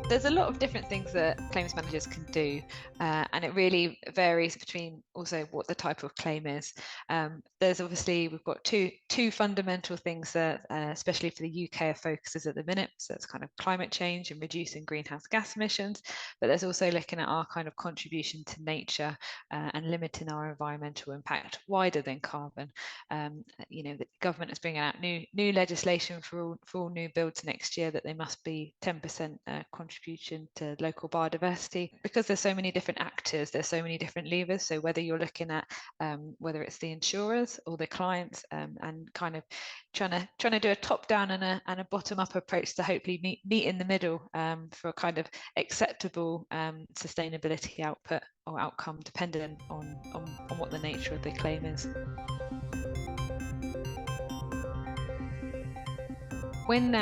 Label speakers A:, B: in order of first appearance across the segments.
A: There's a lot of different things that claims managers can do, and it really varies between also what the type of claim is. There's obviously, we've got two fundamental things that, especially for the UK, are focuses at the minute. So it's kind of climate change and reducing greenhouse gas emissions, but there's also looking at our kind of contribution to nature and limiting our environmental impact wider than carbon. The government is bringing out new legislation for all new builds next year that they must be 10% contribution to local biodiversity. Because there's so many different actors, there's so many different levers. So whether you're looking at whether it's the insurers or the clients, and kind of trying to do a top down and a bottom up approach to hopefully meet in the middle for a kind of acceptable sustainability output or outcome, dependent on what the nature of the claim is. When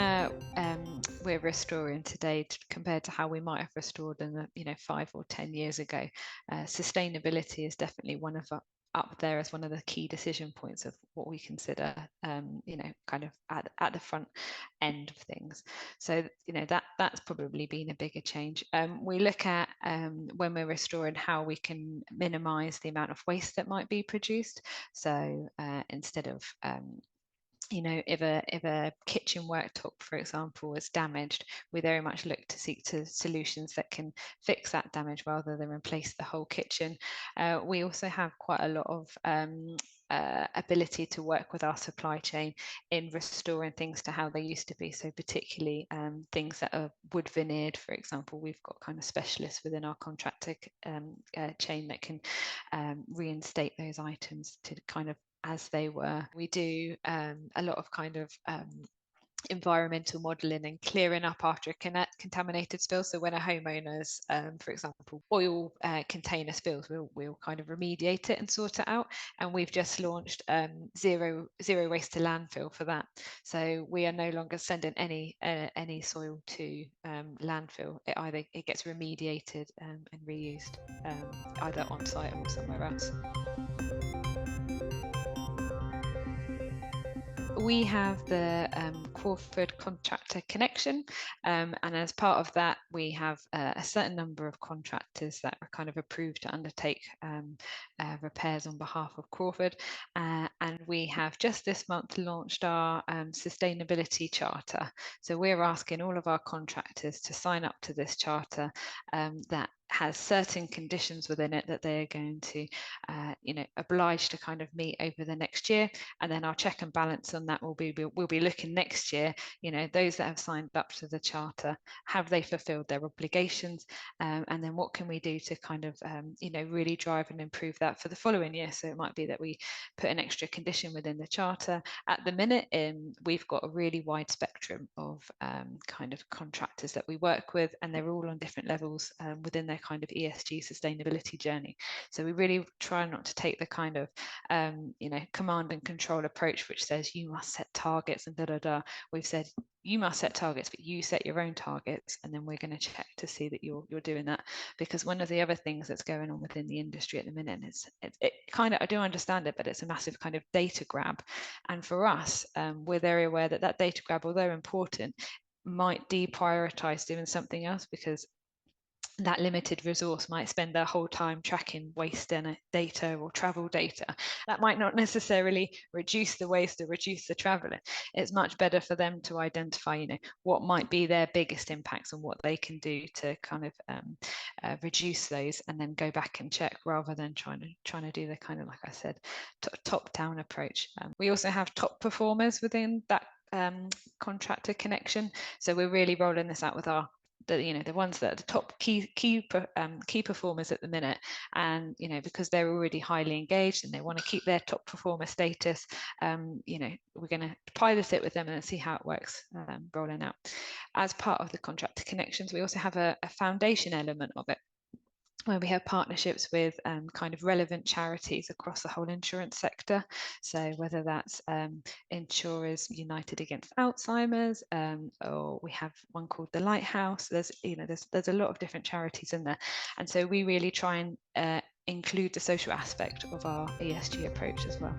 A: we're restoring today compared to how we might have restored in 5 or 10 years ago, sustainability is definitely one of up there as one of the key decision points of what we consider kind of at the front end of things. So that's probably been a bigger change. We look at when we're restoring how we can minimize the amount of waste that might be produced. So instead of if a kitchen worktop, for example, is damaged, we very much look to seek to solutions that can fix that damage rather than replace the whole kitchen. We also have quite a lot of ability to work with our supply chain in restoring things to how they used to be. So particularly things that are wood veneered, for example, we've got kind of specialists within our contractor chain that can reinstate those items to kind of as they were. We do a lot of kind of environmental modelling and clearing up after a contaminated spill. So when a homeowner's, for example, oil container spills, we'll kind of remediate it and sort it out. And we've just launched zero waste to landfill for that. So we are no longer sending any soil to landfill. It gets remediated and reused either on site or somewhere else. We have the Crawford Contractor Connection, and as part of that, we have a certain number of contractors that are kind of approved to undertake repairs on behalf of Crawford, and we have just this month launched our sustainability charter. So we're asking all of our contractors to sign up to this charter that has certain conditions within it that they're going to obliged to kind of meet over the next year, and then our check and balance on that will be we'll be looking next year, those that have signed up to the charter, have they fulfilled their obligations, and then what can we do to kind of really drive and improve that for the following year. So it might be that we put an extra condition within the charter. At the minute we've got a really wide spectrum of kind of contractors that we work with, and they're all on different levels within their kind of ESG sustainability journey. So we really try not to take the kind of command and control approach, which says you must set targets and da. We've said you must set targets, but you set your own targets, and then we're going to check to see that you're doing that. Because one of the other things that's going on within the industry at the minute is it kind of, I do understand it, but it's a massive kind of data grab. And for us, we're very aware that data grab, although important, might deprioritize doing something else, because that limited resource might spend their whole time tracking waste data or travel data. That might not necessarily reduce the waste or reduce the traveling. It's much better for them to identify, what might be their biggest impacts and what they can do to kind of reduce those, and then go back and check, rather than trying to do the kind of, like I said, top-down approach. We also have top performers within that contractor connection. So we're really rolling this out with the ones that are the top key performers at the minute, and because they're already highly engaged and they want to keep their top performer status, we're going to pilot it with them and see how it works rolling out. As part of the contractor connections, we also have a foundation element of it, where we have partnerships with kind of relevant charities across the whole insurance sector. So whether that's Insurers United Against Alzheimer's, or we have one called the Lighthouse. There's a lot of different charities in there, and so we really try and include the social aspect of our ESG approach as well.